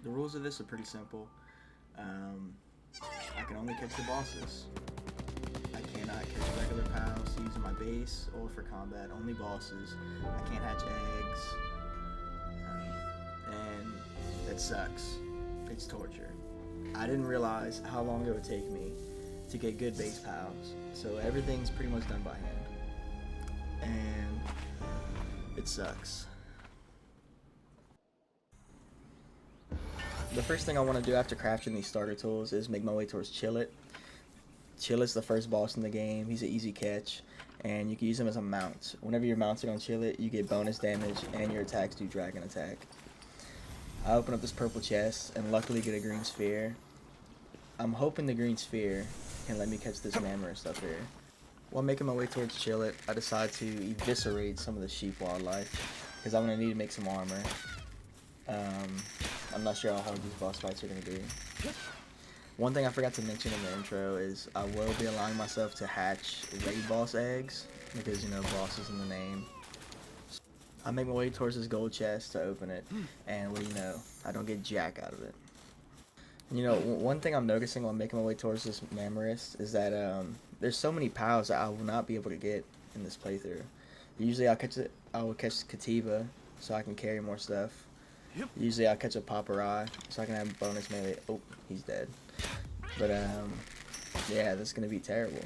The rules of this are pretty simple. Um, I can only catch the bosses. I cannot catch regular pals using my base or for combat. Only bosses. I can't hatch eggs, and that sucks. It's torture. I didn't realize how long it would take me to get good base pals. So everything's pretty much done by hand, and it sucks. The first thing I want to do after crafting these starter tools is make my way towards Chillet. Chillet's the first boss in the game. He's an easy catch, and you can use him as a mount. Whenever you're mounted on Chillet, you get bonus damage, and your attacks do dragon attack. I open up this purple chest, and luckily get a green sphere. I'm hoping the green sphere can let me catch this Mammoth up here. While making my way towards Chillet, I decide to eviscerate some of the sheep wildlife, because I'm going to need to make some armor. I'm not sure how hard these boss fights are going to be. One thing I forgot to mention in the intro is I will be allowing myself to hatch raid boss eggs, because, you know, boss is in the name. I make my way towards this gold chest to open it, and what do you know, I don't get jack out of it. You know, one thing I'm noticing while making my way towards this Mammoth is that there's so many pals that I will not be able to get in this playthrough. Usually I will catch Kativa so I can carry more stuff. Usually I'll catch a Paparai so I can have bonus melee. Oh, he's dead. But yeah, this is gonna be terrible.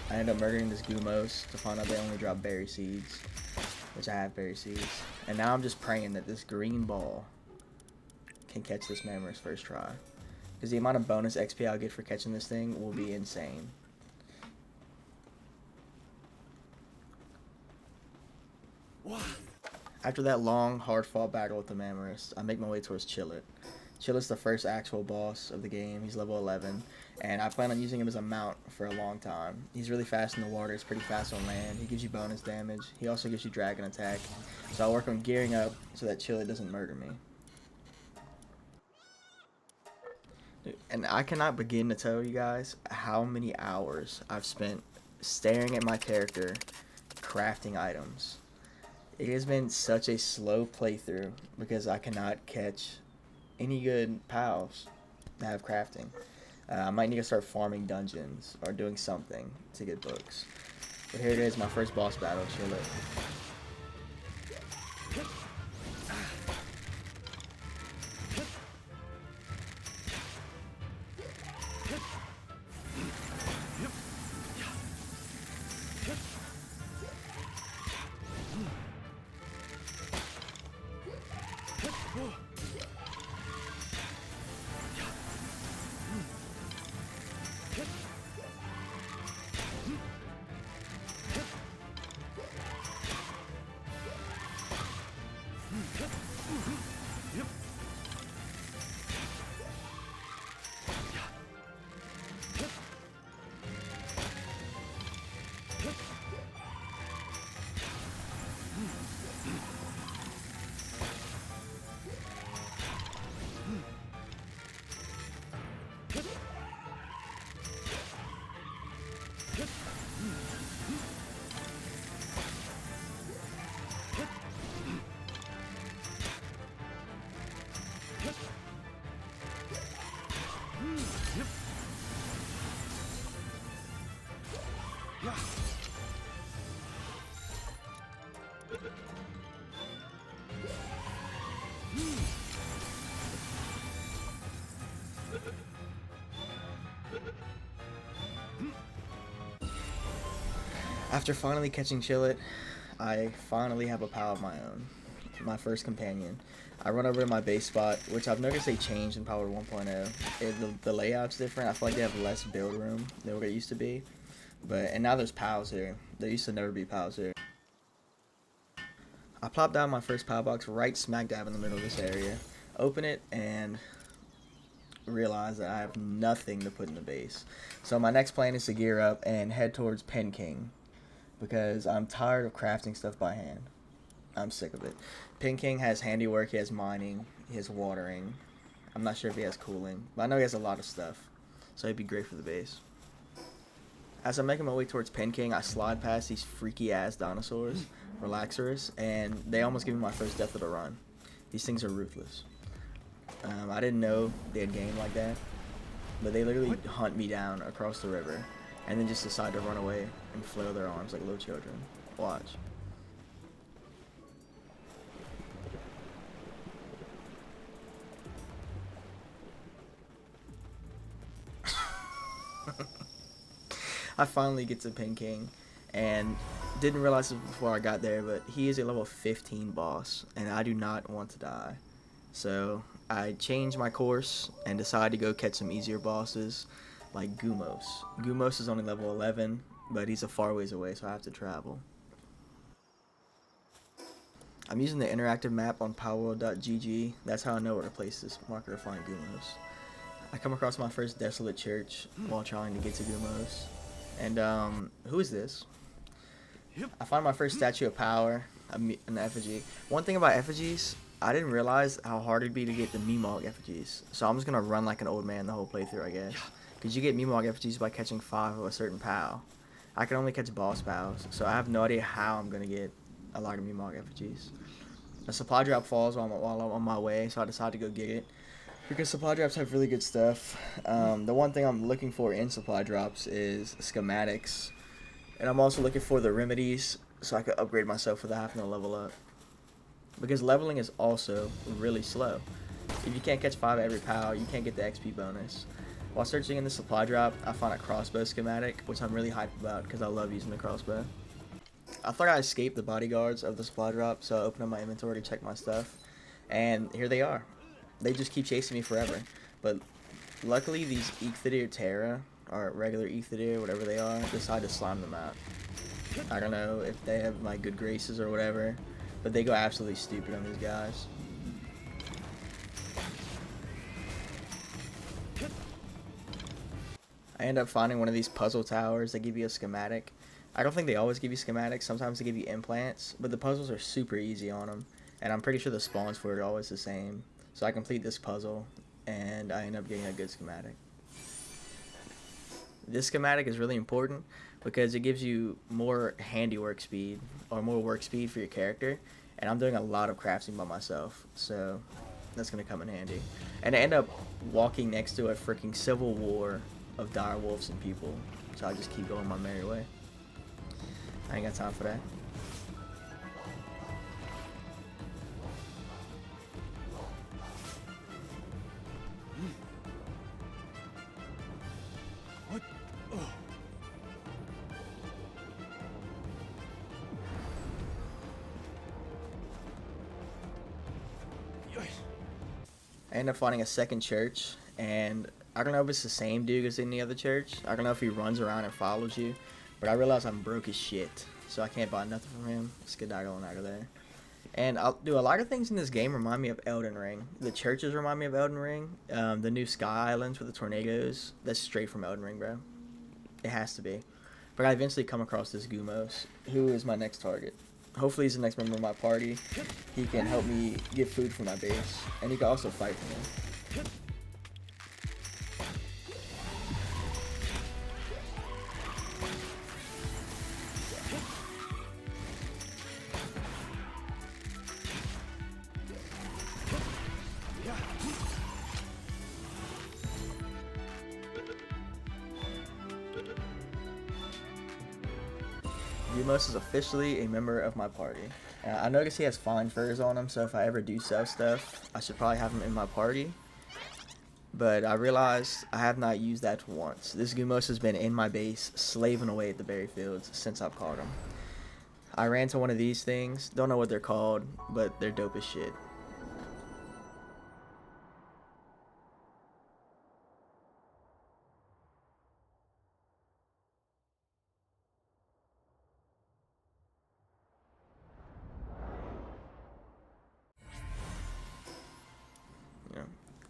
I end up murdering this Gumos to find out they only drop berry seeds, which I have berry seeds. And now I'm just praying that this green ball can catch this Mammoth first try, because the amount of bonus XP I'll get for catching this thing will be insane. After that long, hard-fought battle with the Mammoth, I make my way towards Chillet. Chillet's the first actual boss of the game. He's level 11, and I plan on using him as a mount for a long time. He's really fast in the water. He's pretty fast on land. He gives you bonus damage. He also gives you dragon attack. So I'll work on gearing up so that Chillet doesn't murder me. And I cannot begin to tell you guys how many hours I've spent staring at my character crafting items. It has been such a slow playthrough because I cannot catch any good pals that have crafting. I might need to start farming dungeons or doing something to get books. But here it is, my first boss battle, Chillet. After finally catching Chillet, I finally have a pal of my own, my first companion. I run over to my base spot, which I've noticed they changed in Palworld 1.0. The layout's different. I feel like they have less build room than what it used to be. And now there's pals here. There used to never be pals here. I plop down my first pal box right smack dab in the middle of this area, open it, and realize that I have nothing to put in the base. So my next plan is to gear up and head towards Pen King, because I'm tired of crafting stuff by hand. I'm sick of it. Pen King has handiwork, he has mining, he has watering. I'm not sure if he has cooling, but I know he has a lot of stuff, so he'd be great for the base. As I'm making my way towards Pen King, I slide past these freaky ass dinosaurs, Relaxers, and they almost give me my first death of the run. These things are ruthless. I didn't know they had game like that, but they literally hunt me down across the river and then just decide to run away and flail their arms like little children. Watch. I finally get to Pin King, and didn't realize it before I got there, but he is a level 15 boss, and I do not want to die. So I changed my course and decided to go catch some easier bosses like Gumos. Gumos is only level 11, but he's a far ways away, so I have to travel. I'm using the interactive map on Palworld.gg. That's how I know where to place this marker to find Gumos. I come across my first desolate church while trying to get to Gumos. And, who is this? I find my first statue of power, an effigy. One thing about effigies, I didn't realize how hard it'd be to get the Meemog effigies. So I'm just gonna run like an old man the whole playthrough, I guess. Because you get Meemog effigies by catching 5 of a certain POW. I can only catch boss POWs, so I have no idea how I'm gonna get a lot of Meemog effigies. A supply drop falls while I'm on my way, so I decided to go get it. Because supply drops have really good stuff. The one thing I'm looking for in supply drops is schematics. And I'm also looking for the remedies so I can upgrade myself without having to level up. Because leveling is also really slow. If you can't catch 5 every POW, you can't get the XP bonus. While searching in the supply drop, I found a crossbow schematic, which I'm really hyped about because I love using the crossbow. I thought I escaped the bodyguards of the supply drop, so I opened up my inventory to check my stuff. And here they are. They just keep chasing me forever. But luckily these Echthidir Terra, or regular Echthidir, whatever they are, decide to slime them out. I don't know if they have my good graces or whatever, but they go absolutely stupid on these guys. I end up finding one of these puzzle towers that give you a schematic. I don't think they always give you schematics, sometimes they give you implants, but the puzzles are super easy on them, and I'm pretty sure the spawns for it are always the same. So I complete this puzzle, and I end up getting a good schematic. This schematic is really important because it gives you more handiwork speed, or more work speed for your character, and I'm doing a lot of crafting by myself, so that's going to come in handy. And I end up walking next to a freaking civil war of dire wolves and people, so I just keep going my merry way. I ain't got time for that. I end up finding a second church, and I don't know if it's the same dude as in the other church. I don't know if he runs around and follows you, but I realize I'm broke as shit, so I can't buy nothing from him. Skedaddle and out of there. And I'll do a lot of things in this game remind me of Elden Ring. The churches remind me of Elden Ring. The new Sky Islands with the tornadoes, that's straight from Elden Ring, bro. It has to be. But I eventually come across this Gumos, who is my next target. Hopefully he's the next member of my party. He can help me get food for my base, and he can also fight for me. Gumos is officially a member of my party. I notice he has fine furs on him, so if I ever do sell stuff, I should probably have him in my party. But I realized I have not used that once. This Gumos has been in my base, slaving away at the berry fields since I've caught him. I ran to one of these things, don't know what they're called, but they're dope as shit.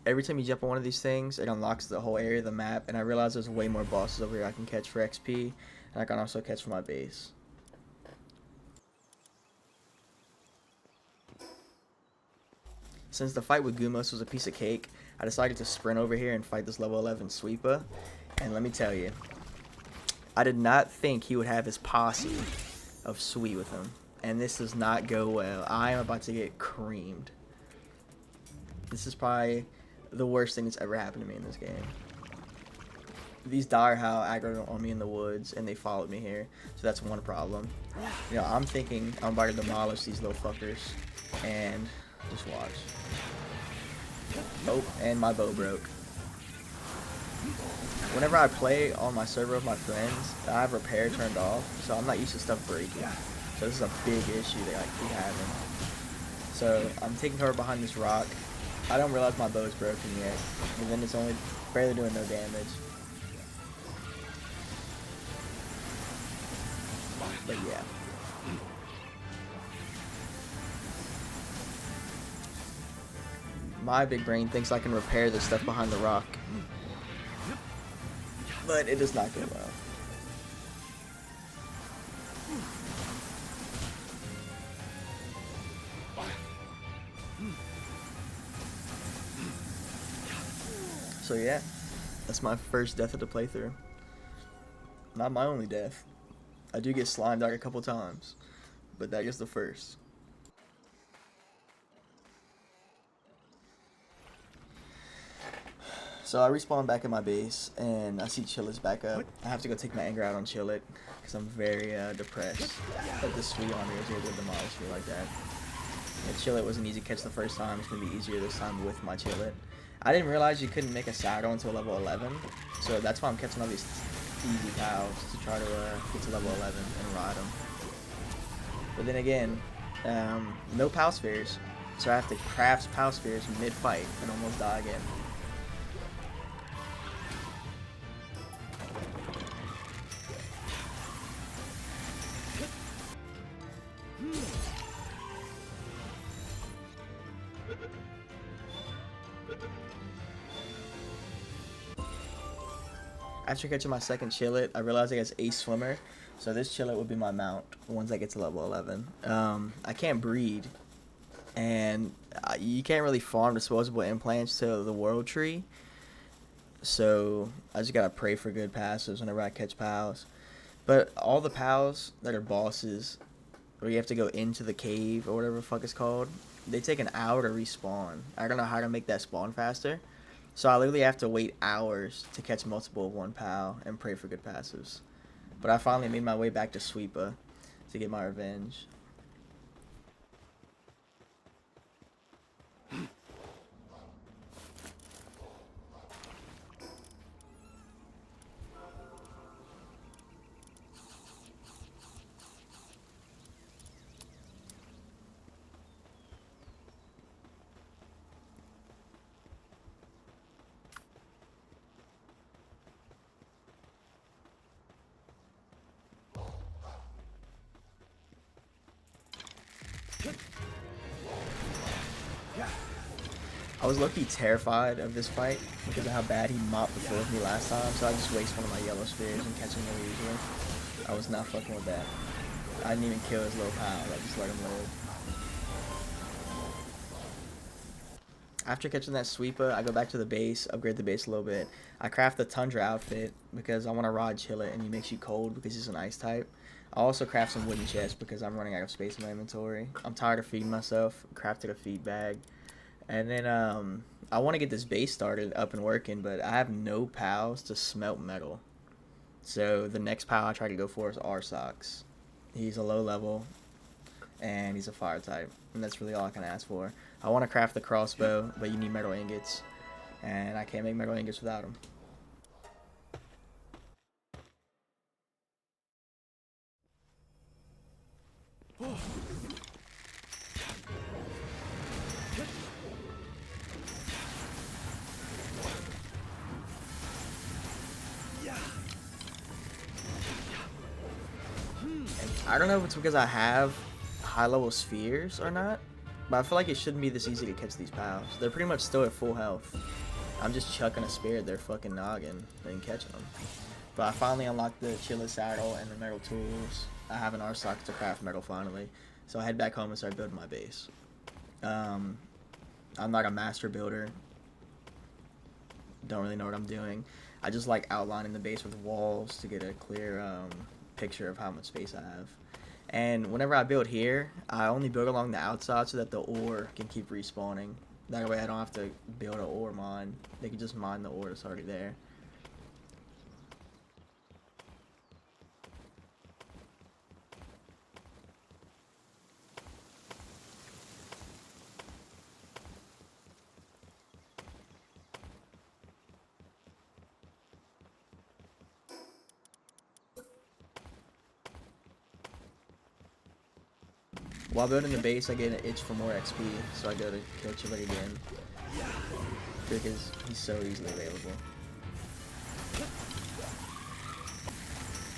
Every time you jump on one of these things, it unlocks the whole area of the map, and I realize there's way more bosses over here I can catch for XP, and I can also catch for my base. Since the fight with Gumos was a piece of cake, I decided to sprint over here and fight this level 11 sweeper, and let me tell you, I did not think he would have his posse of sweet with him, and this does not go well. I am about to get creamed. This is probably the worst thing that's ever happened to me in this game. These dire how aggroed on me in the woods, and they followed me here. So that's one problem. You know, I'm thinking I'm about to demolish these little fuckers, and just watch. Oh, and my bow broke. Whenever I play on my server with my friends, I have repair turned off, so I'm not used to stuff breaking. So this is a big issue that I keep having. So I'm taking cover behind this rock. I don't realize my bow is broken yet, and then it's only barely doing no damage. But yeah. My big brain thinks I can repair this stuff behind the rock. But it does not go well. So yeah, that's my first death of the playthrough. Not my only death. I do get slime dog a couple times, but that is the first. So I respawn back in my base, and I see Chillet's back up. I have to go take my anger out on Chillet, because I'm very depressed that the sweet army was able to demolish me like that. If Chillet was an easy catch the first time, it's going to be easier this time with my Chillet. I didn't realize you couldn't make a saddle until level 11, so that's why I'm catching all these easy pals to try to get to level 11 and ride them. But then again, no pal spheres, so I have to craft pal spheres mid-fight and almost die again. After catching my second Chillet, I realized I guess Ace Swimmer, so this Chillet would be my mount once I get to level 11. I can't breed, and you can't really farm disposable implants to the world tree, so I just gotta pray for good passives whenever I catch pals. But all the pals that are bosses, where you have to go into the cave or whatever the fuck it's called, they take an hour to respawn. I don't know how to make that spawn faster. So I literally have to wait hours to catch multiple of one pal and pray for good passives. But I finally made my way back to Sweepa to get my revenge. I was low-key terrified of this fight because of how bad he mopped the floor with me last time, so I just waste one of my yellow spears and catch him really easily. I was not fucking with that. I didn't even kill his little pal, I just let him live. After catching that Sweepa, I go back to the base, upgrade the base a little bit. I craft the Tundra outfit because I want to rod Chillet and he makes you cold because he's an ice type. I also craft some wooden chests because I'm running out of space in my inventory. I'm tired of feeding myself, crafted a feed bag. And then I want to get this base started up and working, but I have no pals to smelt metal. So the next pal I try to go for is Arsox. He's a low level, and he's a fire type, and that's really all I can ask for. I want to craft the crossbow, but you need metal ingots, and I can't make metal ingots without them. I don't know if it's because I have high-level spheres or not, but I feel like it shouldn't be this easy to catch these pals. They're pretty much still at full health. I'm just chucking a spear at their fucking noggin and catching them. But I finally unlocked the Chillet saddle and the metal tools. I have an Arsox to craft metal finally, so I head back home and start building my base. I'm not a master builder. Don't really know what I'm doing. I just like outlining the base with walls to get a clear picture of how much space I have. And whenever I build here, I only build along the outside so that the ore can keep respawning. That way I don't have to build an ore mine. They can just mine the ore that's already there. While building the base, I get an itch for more XP, so I go to kill Chile again. Because he's so easily available.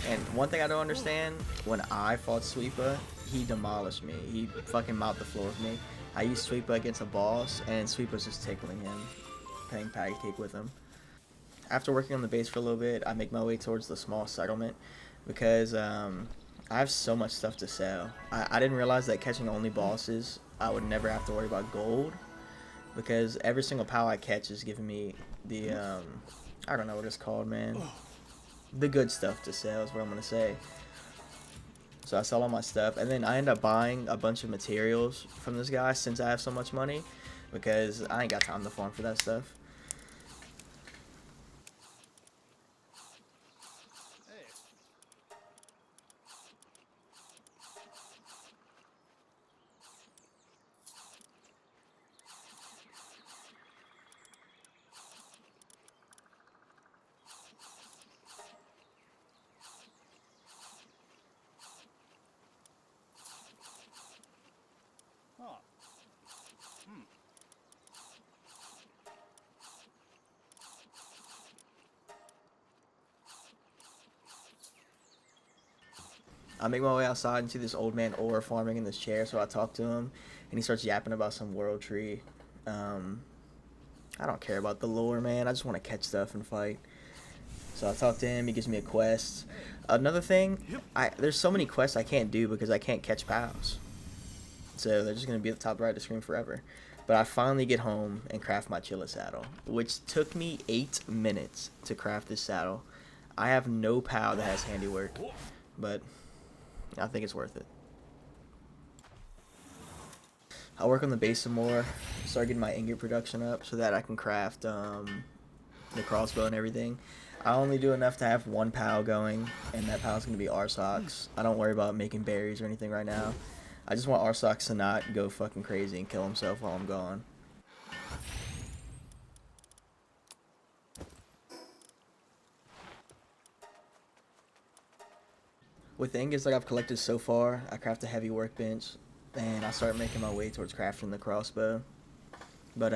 And one thing I don't understand, when I fought Sweeper, he demolished me. He fucking mopped the floor with me. I used Sweeper against a boss, and Sweeper's just tickling him, playing patty cake with him. After working on the base for a little bit, I make my way towards the small settlement, because I have so much stuff to sell. I didn't realize that catching only bosses, I would never have to worry about gold, because every single POW I catch is giving me the, I don't know what it's called, man. The good stuff to sell is what I'm going to say. So I sell all my stuff, and then I end up buying a bunch of materials from this guy since I have so much money, because I ain't got time to farm for that stuff. I make my way outside and see this old man ore farming in this chair, so I talk to him, and he starts yapping about some world tree. I don't care about the lore, man. I just want to catch stuff and fight. So I talk to him. He gives me a quest. Another thing, there's so many quests I can't do because I can't catch POWs. So they're just going to be at the top right of the screen forever. But I finally get home and craft my Chilla saddle, which took me 8 minutes to craft this saddle. I have no POW that has handiwork, but I think it's worth it. I'll work on the base some more, start getting my ingot production up so that I can craft the crossbow and everything. I only do enough to have one POW going, and that POW is going to be Arsox. I don't worry about making berries or anything right now. I just want Arsox to not go fucking crazy and kill himself while I'm gone. With the ingots that I've collected so far, I craft a heavy workbench, and I start making my way towards crafting the crossbow. But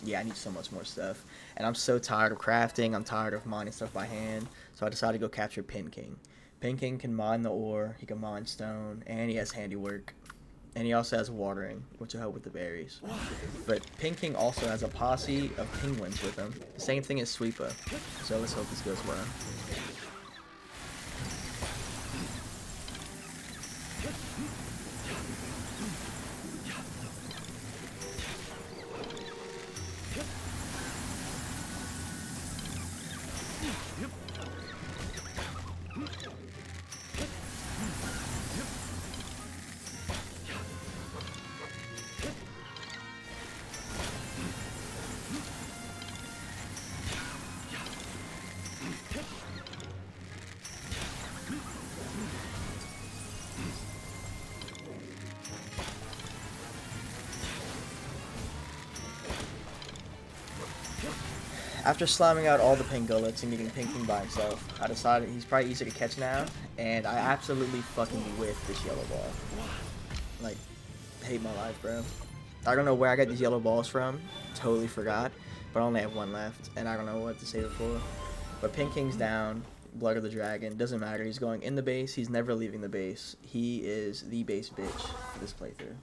yeah, I need so much more stuff, and I'm so tired of crafting. I'm tired of mining stuff by hand, so I decided to go capture Pin King. Pin King can mine the ore, he can mine stone, and he has handiwork, and he also has watering, which will help with the berries. But Pin King also has a posse of penguins with him, the same thing as Sweeper. So let's hope this goes well. After slamming out all the Pingullets and getting Pin King by himself, I decided he's probably easier to catch now, and I absolutely fucking whiffed this yellow ball. Like, hate my life, bro. I don't know where I got these yellow balls from, totally forgot, but I only have one left, and I don't know what to save it for. But Pin King's down, Blood of the Dragon, doesn't matter, he's going in the base, he's never leaving the base. He is the base bitch for this playthrough.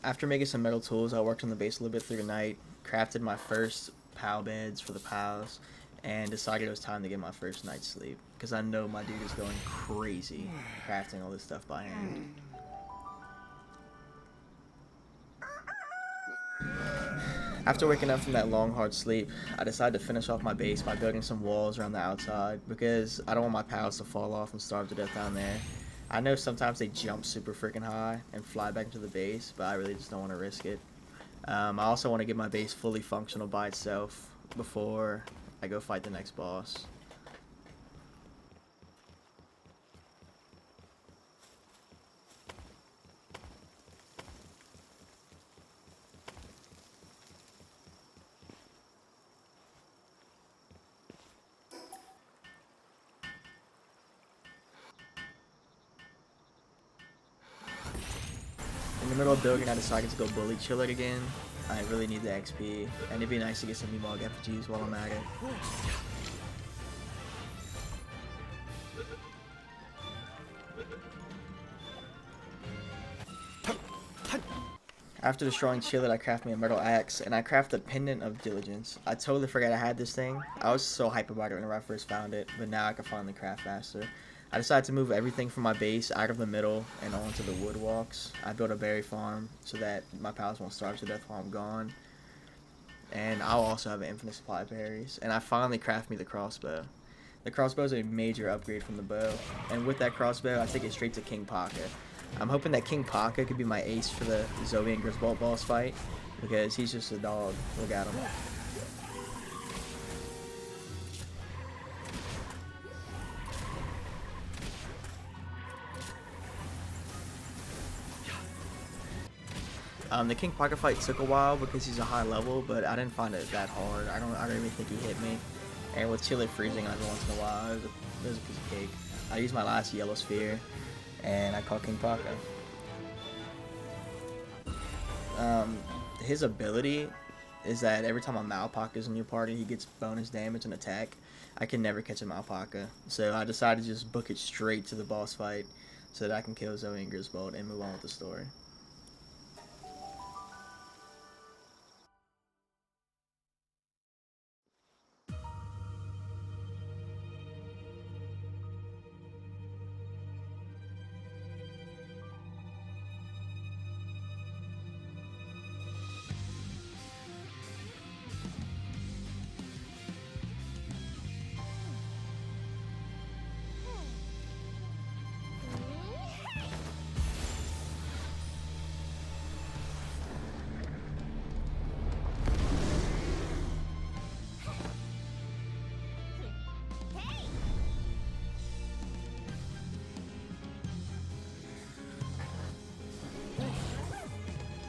After making some metal tools, I worked on the base a little bit through the night, crafted my first POW beds for the POWs, and decided it was time to get my first night's sleep, because I know my dude is going crazy crafting all this stuff by hand. After waking up from that long, hard sleep, I decided to finish off my base by building some walls around the outside, because I don't want my POWs to fall off and starve to death down there. I know sometimes they jump super freaking high and fly back into the base, but I really just don't want to risk it. I also want to get my base fully functional by itself before I go fight the next boss. In the middle of building, I decided to go bully Chiller again. I really need the XP, and it'd be nice to get some Emog effigies while I'm at it. After destroying Chiller, I craft me a metal axe, and I craft a pendant of diligence. I totally forgot I had this thing. I was so hype about it when I first found it, but now I can finally craft faster. I decided to move everything from my base out of the middle and onto the wood walks. I built a berry farm so that my pals won't starve to death while I'm gone. And I'll also have an infinite supply of berries. And I finally craft me the crossbow. The crossbow is a major upgrade from the bow. And with that crossbow, I take it straight to King Paka. I'm hoping that King Paka could be my ace for the Zoe and Griswold boss fight, because he's just a dog. Look at him. The King Paka fight took a while because he's a high level, but I didn't find it that hard. I don't even think he hit me. And with Chiller freezing every once in a while, it was a piece of cake. I used my last yellow sphere, and I caught King Paka. His ability is that every time a Malpaka is in your party, he gets bonus damage and attack. I can never catch a Malpaka, so I decided to just book it straight to the boss fight so that I can kill Zoe and Griswold and move on with the story.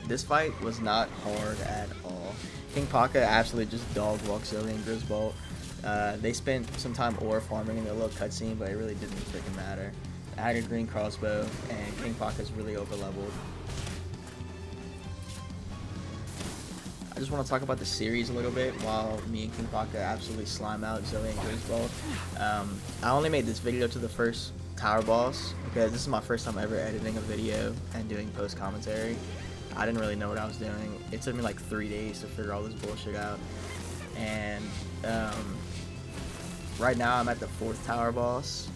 This fight was not hard at all. King Paka absolutely just dog walked Zoe and Griswold. They spent some time ore farming in their little cutscene, but it really didn't freaking matter. I had a green crossbow, and King Paka's really overleveled. I just want to talk about the series a little bit while me and King Paka absolutely slime out Zoe and Griswold. I only made this video to the first tower boss because this is my first time ever editing a video and doing post commentary. I didn't really know what I was doing. It took me like 3 days to figure all this bullshit out. And right now I'm at the 4th tower boss,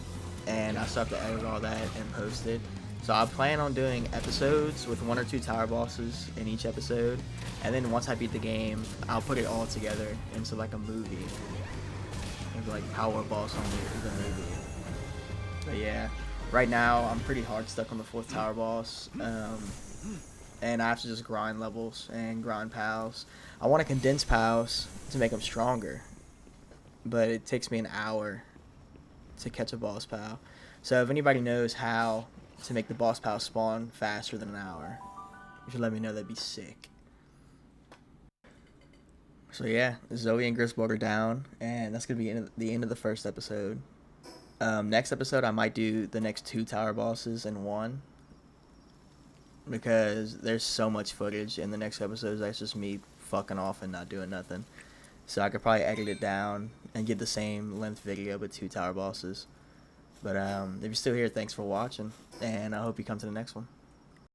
and I still have to edit all that and post it. So I plan on doing episodes with 1 or 2 tower bosses in each episode, and then once I beat the game, I'll put it all together into like a movie. Maybe like Palworld boss on the movie. But yeah, right now I'm pretty hard stuck on the 4th tower boss. And I have to just grind levels and grind pals. I want to condense pals to make them stronger, but it takes me an hour to catch a boss pal. So if anybody knows how to make the boss pal spawn faster than an hour, you should let me know. That'd be sick. So yeah, Zoe and Griswold are down, and that's gonna be the end of the first episode. Next episode I might do the next 2 tower bosses in one, because there's so much footage in the next episodes that's just me fucking off and not doing nothing. So I could probably edit it down and get the same length video but 2 tower bosses. But if you're still here, thanks for watching, and I hope you come to the next one.